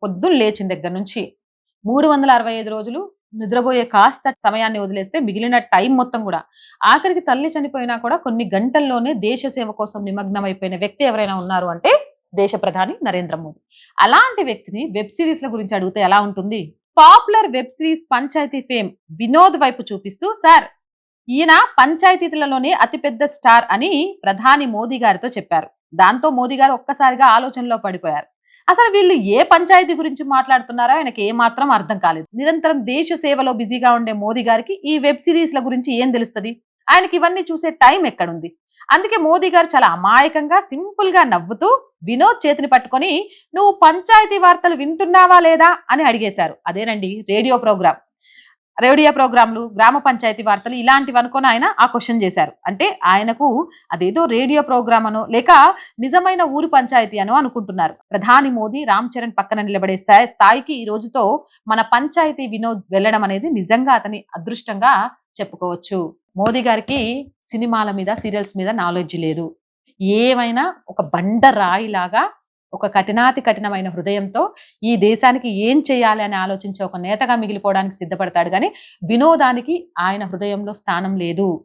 పొద్దున్న లేచిన దగ్గర నుంచి 365 రోజులు నిద్రపోయే కాస్త సమయాన్ని వదిలేస్తే మిగిలిన టైం మొత్తం కూడా ఆఖరికి తల్లి చనిపోయినా కూడా కొన్ని గంటల్లోనే దేశ సేవ కోసం నిమగ్నమైపోయిన వ్యక్తి ఎవరైనా ఉన్నారు అంటే దేశ ప్రధాని నరేంద్ర మోదీ. అలాంటి వ్యక్తిని వెబ్ సిరీస్ల గురించి అడిగితే ఎలా ఉంటుంది? Popular web series Panchayat fame Vinod వైపు చూపిస్తూ, సార్ ఈయన పంచాయతీలలోనే అతిపెద్ద స్టార్ అని ప్రధాని మోదీ గారితో చెప్పారు. దాంతో మోదీ గారు ఒక్కసారిగా ఆలోచనలో పడిపోయారు. అసలు వీళ్ళు ఏ పంచాయతీ గురించి మాట్లాడుతున్నారో ఆయనకి ఏమాత్రం అర్థం కాలేదు. నిరంతరం దేశ సేవలో బిజీగా ఉండే మోదీ గారికి ఈ వెబ్ సిరీస్ల గురించి ఏం తెలుస్తుంది? ఆయనకి ఇవన్నీ చూసే టైం ఎక్కడుంది? అందుకే మోదీ గారు చాలా అమాయకంగా సింపుల్ గా నవ్వుతూ వినోద్ చేతిని పట్టుకొని, నువ్వు పంచాయతీ వార్తలు వింటున్నావా లేదా అని అడిగేశారు. అదేనండి రేడియో ప్రోగ్రాంలు, గ్రామ పంచాయతీ వార్తలు ఇలాంటివి అనుకొని ఆయన ఆ క్వశ్చన్ చేశారు. అంటే ఆయనకు అదేదో రేడియో ప్రోగ్రామ్ అనో లేక నిజమైన ఊరు పంచాయతీ అనో అనుకుంటున్నారు. ప్రధాని మోదీ రామ్ చరణ్ పక్కన నిలబడే స్థాయికి ఈ రోజుతో మన పంచాయతీ వినోద్ వెళ్ళడం అనేది నిజంగా అతని అదృష్టంగా చెప్పుకోవచ్చు. మోదీ గారికి సినిమాల మీద, సీరియల్స్ మీద నాలెడ్జ్ లేదు. ఏమైనా ఒక బండ రాయిలాగా ఒక కఠినాతి కఠినమైన హృదయంతో ఈ దేశానికి ఏం చేయాలి అని ఆలోచించే ఒక నేతగా మిగిలిపోవడానికి సిద్ధపడతాడు. కానీ వినోదానికి ఆయన హృదయంలో స్థానం లేదు.